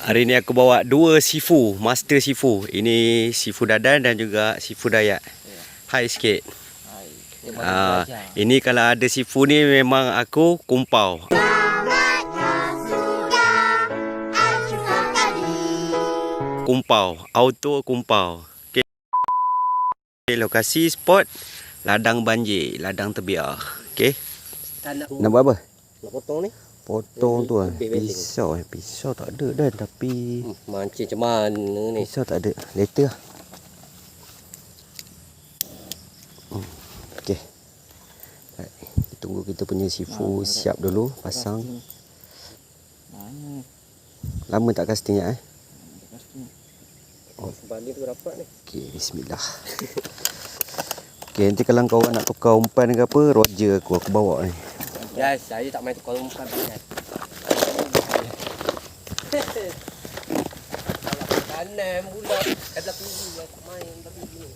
Hari ni aku bawa dua sifu, master sifu. Ini sifu Dadan dan juga sifu Dayak. Hai sikit. Ini kalau ada sifu ni memang aku kumpau. Kumpau, auto kumpau. Okay. Lokasi spot ladang banjir, ladang tebiar. Okey. Nak buat apa? Nak potong ni. Potong tu pisau. Pisau tak ada dah, tapi mancing macam mana ni? pisau tak ada. Later lah. Okey. Tunggu kita punya sifu siap dulu pasang. Lama tak casting ya Sebalik tu rapat ni. Okey, bismillah. Okey, nanti kalau kawan nak tukar umpan ke apa, Roger aku bawa ni. Guys, saya tak main tukar umpan guys. Kanan pula. Kata pilih aku main tapi gini.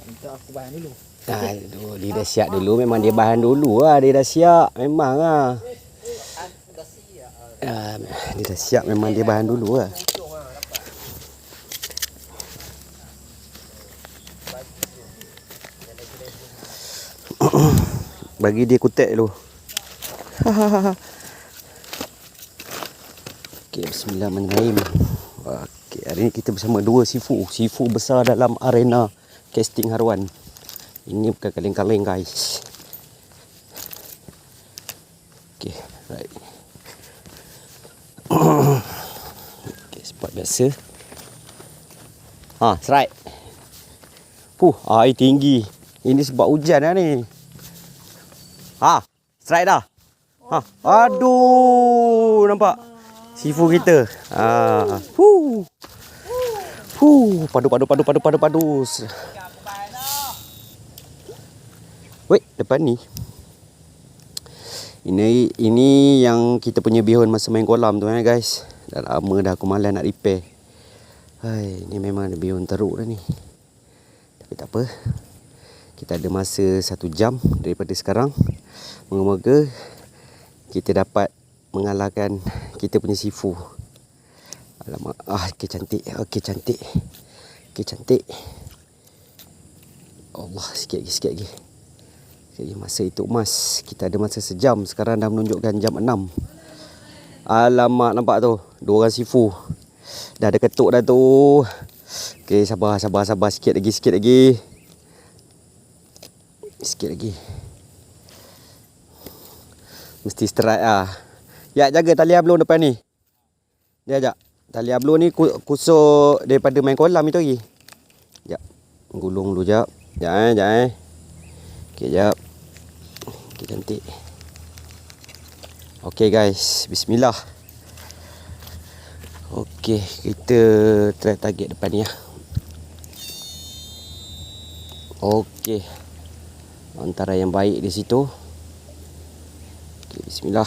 Minta aku bahan dulu. Aduh, dia dah siap dulu. Memang dia bahan dulu lah. Dia dah siap. Memang lah. Dia dah siap. Memang dia bahan dulu lah. Bagi dia kutek dulu. Okey, bismillahirrahmanirrahim. Okey, hari ni kita bersama dua sifu. Sifu besar dalam arena casting haruan. Ini bukan kaleng-kaleng guys. Okey, right. Okey, spot biasa. Strike. Air tinggi. Ini sebab hujan lah ni. Strike dah. Aduh, nampak sifu kita. Padu. Wait, depan ni. Ini yang kita punya bihun masa main kolam tu guys. Dah lama dah aku malas nak repair. Ini memang ada bihun teruk dah ni. Tapi tak apa. Kita ada masa 1 jam daripada sekarang. Moga-moga kita dapat mengalahkan kita punya sifu. Alamak, okey cantik. Allah, sikit lagi. Masa itu emas. Kita ada masa sejam. Sekarang dah menunjukkan jam 6. Alamak, nampak tu. 2 orang sifu. Dah ada ketuk dah tu. Okey, sabar. Sikit lagi. Mesti strike lah. Ya, jaga tali ablon depan ni. Dia ajak. Tali ablon ni kusuk daripada main kolam itu lagi. Sekejap. Gulung dulu sekejap. Sekejap. Okey, sekejap. Okey, cantik. Okey guys. Bismillah. Okey, kita try target depan ni lah. Okey. Antara yang baik di situ. Okey, bismillah.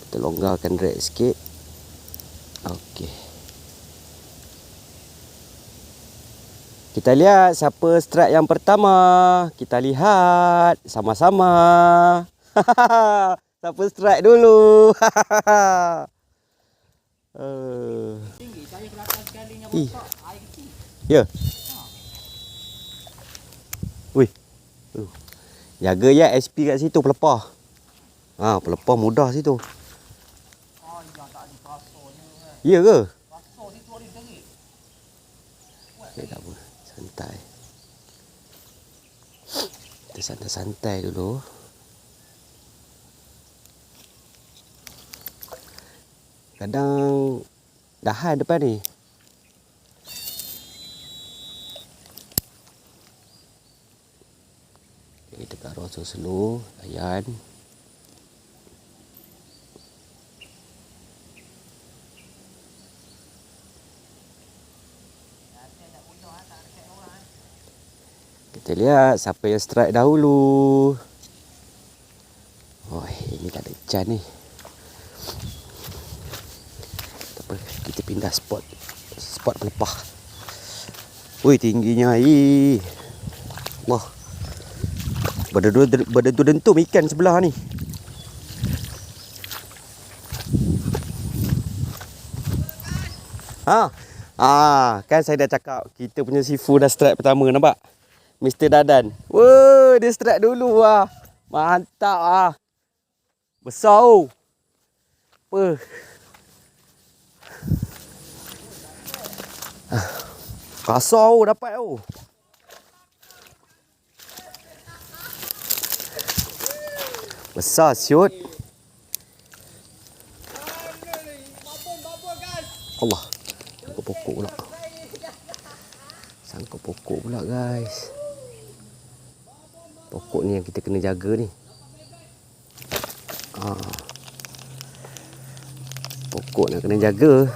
Kita longgarkan drag sikit. Okey. Kita lihat siapa strike yang pertama. Kita lihat sama-sama. Siapa strike dulu? Tinggi, saya kelakar sekali yang botak. Air kecil. Ya. Wih. Jaga ya SP kat situ pelepah. Pelepah mudah situ. Yang tak ada pasarnya kan. Ya ke? Pasar situ ada derik. Tak apa. Santai. Kita santai-santai dulu. Kadang dahan depan ni. Kita taruh slow, layan. Kita lihat siapa yang strike dahulu. Ini tak ada hujan ni. Tak apa, kita pindah spot pelepah. Tingginya air. Wah. Berdentum ikan sebelah ni. Kan saya dah cakap kita punya seafood dah strike pertama, nampak? Mr. Dadan. Wah, dia strike dulu ah. Mantap ah. Besar oh. Apa? Kasar oh, dapat oh. Besar siut. Allah. Sangkut pokok pula. Sangkut pokok pula guys. Pokok ni yang kita kena jaga ni. Pokok nak kena jaga.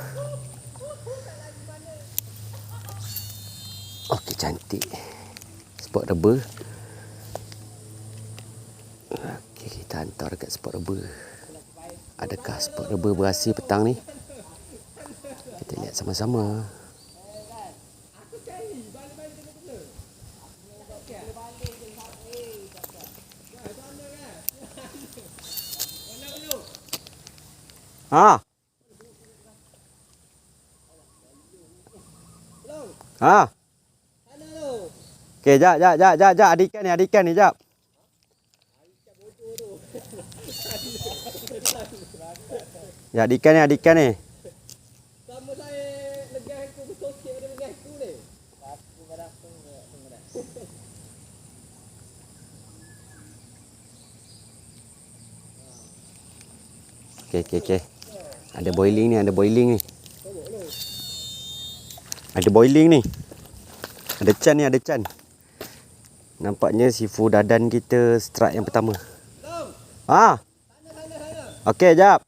Okey, cantik. Spot rubber. Okey, kita hantar dekat spot rubber. Adakah spot rubber berhasil petang ni? Kita lihat sama-sama. Okey, jap. Adikan ni, jap. Ya, adikan ni. Sama saya legah aku betul sikit pada legah aku ni. Aku pada tunggu dah. Okey. Ada boiling ni. Ada boiling ni. Ada can. Nampaknya seafood Dadan kita strike yang pertama. Sana. Okey, jap.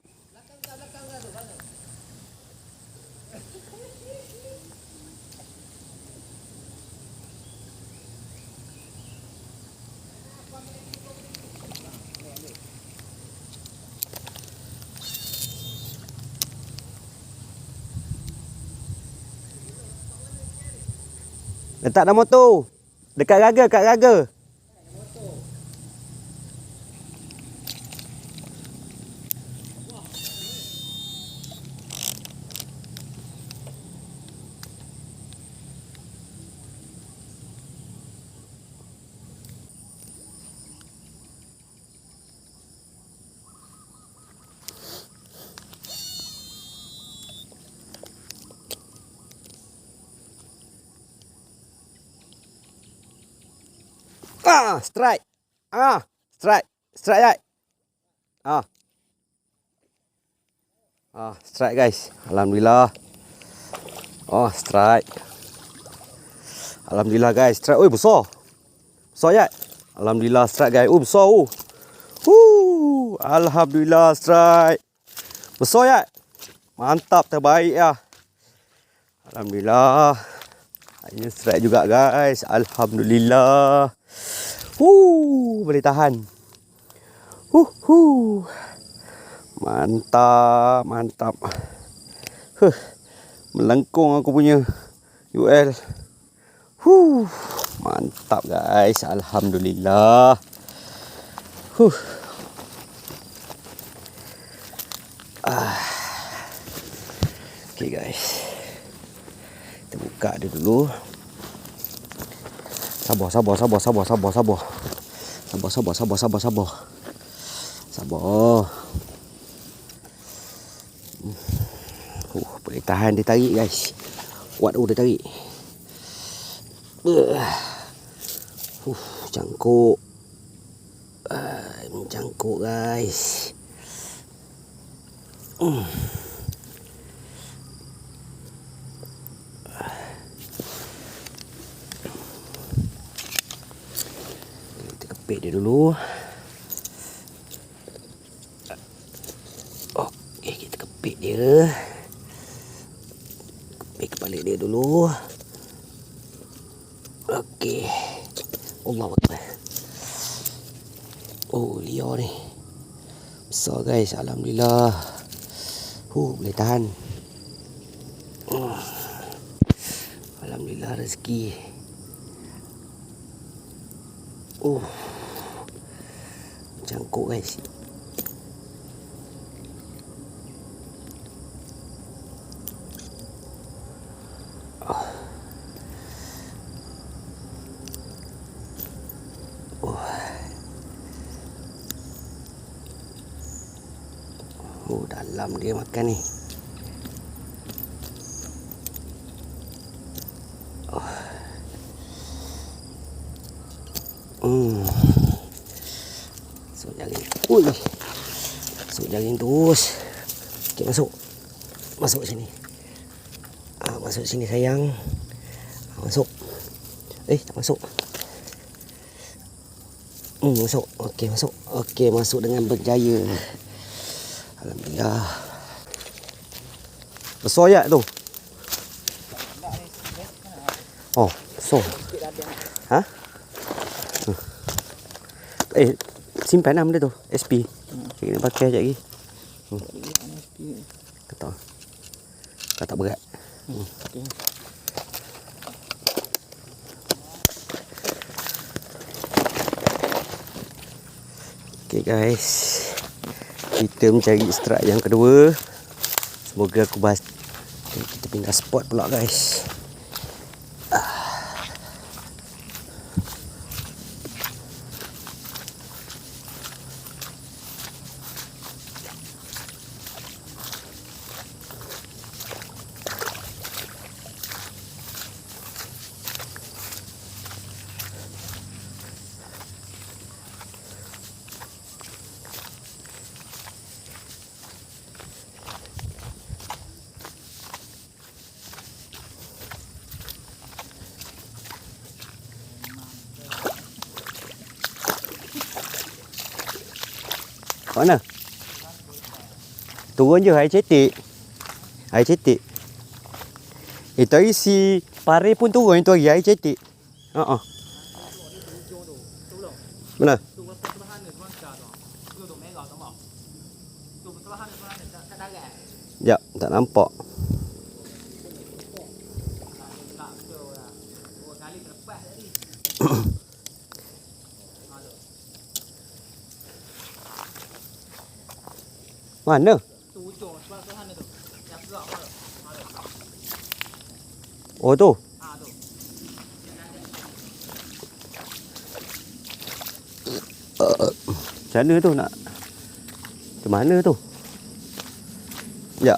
Letak dalam motor. Dekat gaga. Strike. Strike. Strike guys. Alhamdulillah. Strike. Alhamdulillah guys. Strike. Oi, besar. Besar ya. Alhamdulillah strike guys. Besar oh. Alhamdulillah strike. Besar ya. Mantap, terbaik ya. Alhamdulillah. Ini strike juga guys. Alhamdulillah. Boleh tahan. Mantap. Melengkung aku punya UL. Mantap guys. Alhamdulillah. Okay guys. Kita buka dia dulu. Sabar. Boleh tahan dia tarik guys. Kuat dia tarik. Cangkuk. Mencangkuk guys. Kita kepit dia dulu. Okey, kita kepit dia. Kepit kepala dia dulu. Okey. Allahu Akbar. Liar ni. Besar guys, alhamdulillah. Boleh tahan. Alhamdulillah rezeki. cangkuk guys. Oh, dalam dia makan ni. Masuk jaring. Ui. Masuk jaring terus. Okey, masuk. Masuk sini. Masuk sini sayang. Masuk. Tak masuk. Masuk. Okey, masuk. Okey, masuk dengan berjaya. Alhamdulillah. Besar ya tu? Oh, besar. Ha? Simpan lah benda tu. SP. Kita nak pakai sekejap lagi. Kata berat. Okay guys, kita mencari strike yang kedua. Semoga aku bahas. Kita pindah spot pula guys. Mana? Turun je air cetek. Air cetek. Tadi si pare pun turun tu air cetek. Mana? Ya, tak nampak. Mana? Oh tu. Macam mana tu nak? Macam mana tu? Ya.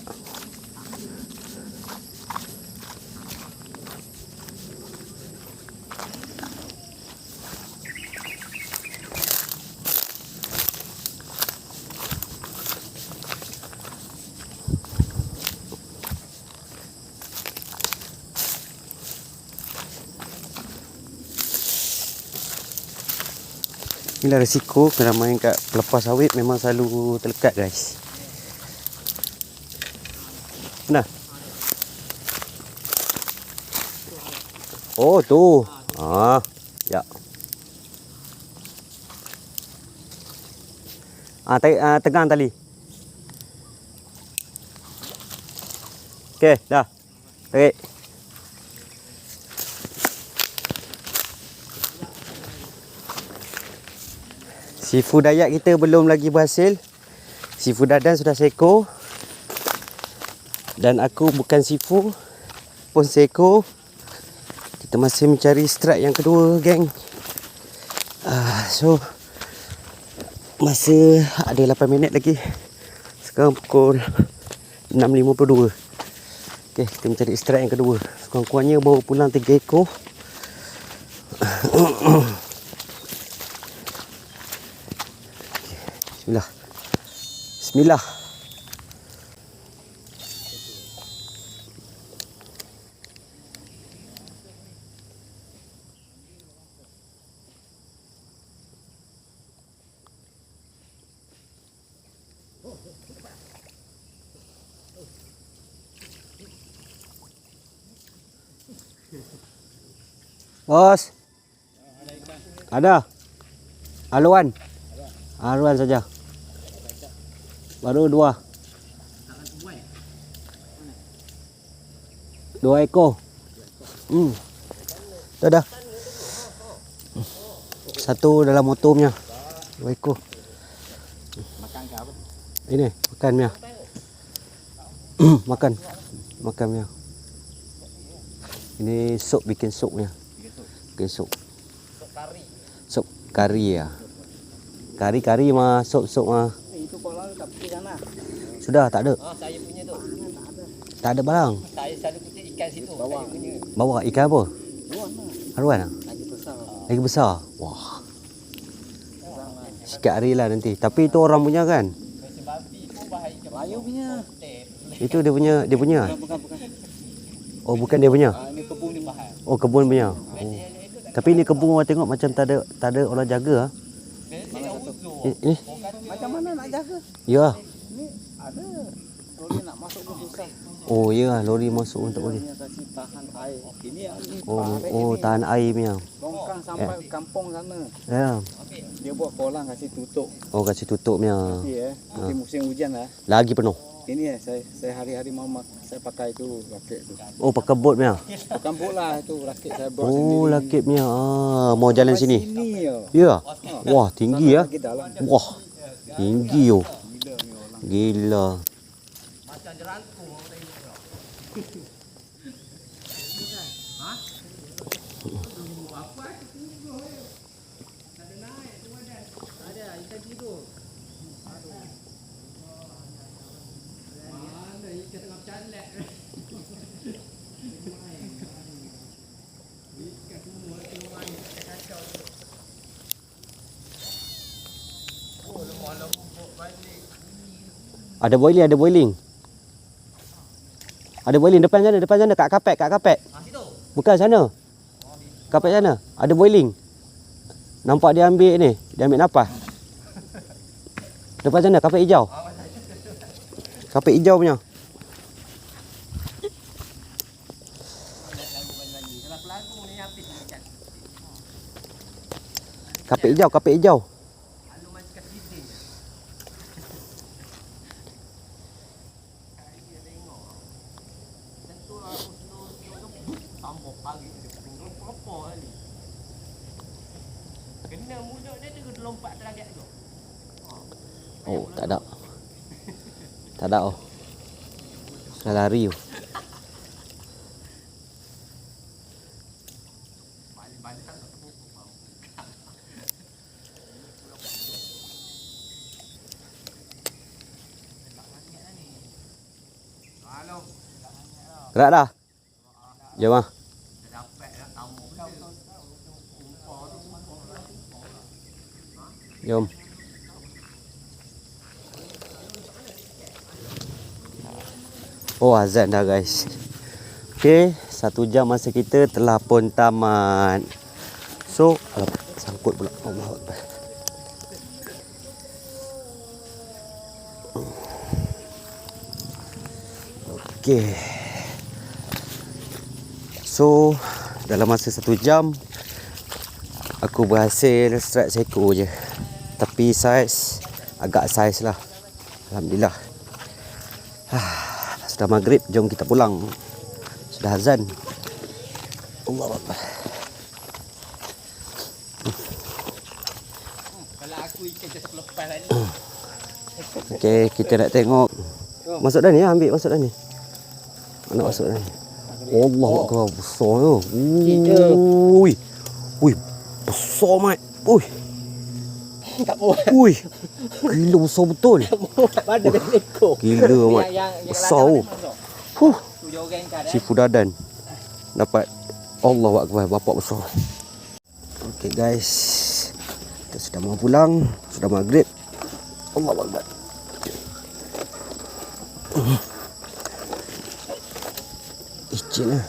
Inilah risiko kena main kat pelepas sawit, memang selalu terlekat guys. Nah. Oh tu. Ya. Tegang tali. Okey, dah. Tarik. Sifu dayak kita belum lagi berhasil. Sifu Dadan sudah seekor. Dan aku bukan sifu pun seekor. Kita masih mencari strike yang kedua, geng. So masa ada 8 minit lagi. Sekarang pukul 6.52. Okay, kita mencari strike yang kedua. Kurang-kurangnya bawa pulang 3 ekor. Bismillah. Bismillah. Bos. Ada. Haluan. Haluan saja. Baru 2. 2 ekor. Tu dah. Satu dalam motor punya. 2 ekor. Ini makan Mia. Makan. Makan Mia. Ini sup, bikin sup Mia. Bikin sup. Sup kari ya. Kari-kari mah, sup-sup mah. Itu kolam tak pergi sana. Sudah tak ada. Saya punya tu. Tak ada barang. Saya selalu kutip ikan situ. Bawah. Saya punya. Bawa ikan apa? Haruan ah? Lagi besar. Lagi besar. Wah. Sikit hari lah nanti. Tapi itu orang punya kan? Melayu punya. Itu dia punya. Bukan. Oh, bukan dia punya. Ini kebun ni. Oh, kebun punya. Oh. Tapi ini kebun orang tengok macam tak ada orang jaga ah. Ini. Macam mana nak jaga? Ya. Ni ada. Lori nak masuk pun susah. Oh, ya, lori masuk pun tak boleh. Dia kasih tahan air. Ini Oh, tahan air punya. longkang sampai kampung sana. Ya. Dia buat kolam kasih tutup. Oh, kasih tutup punya. Nanti musim hujan lah. Lagi penuh. Ini saya hari-hari saya pakai itu rakit tu. Oh, pakai bot punya. Bukan bola itu rakit saya buat Oh, sendiri. lakit punya. Ah, mau jalan sini. Sini ya. Ya. Wah, tinggi ya. Lagi dalam. Wah. Tinggi oh. Gila. Ada boiling, ada boiling. Ada boiling depan sana kat kapet. Bukan sana. Kapet sana. Ada boiling. Nampak dia ambil ni, dia ambil napas. Depan sana kapet hijau. Kapet hijau punya. Kapet hijau. Oh, tak ada. Tak ada oh. Sudah lari oh. Gerak dah. Jom ah. Jom. Oh, azan dah guys. Okey, 1 jam masa kita telah pun tamat. So, sangkut pula. Allahuakbar. Okey. So, dalam masa 1 jam aku berhasil strike seekor je. Tapi saiz agak saiz lah. Alhamdulillah. Sudah maghrib, jom kita pulang. Sudah azan. Allahuakbar. Kalau aku ikan just lepas tadi. Okey, kita nak tengok. Masuk dah ni, ambil masuk dah ni. Nak masuk dah ni. Allahuakbar, besar tu. Ui. Ui, besar mat. Ui. Tak boleh. Ui. Gila besar betul. Pada ekor. Gila mat. Besar tu. Huh. Sifu dadan. Dapat. Allahuakbar, bapak besar. Okey guys. Kita sudah mau pulang. Sudah maghrib. Allahuakbar. Icin lah.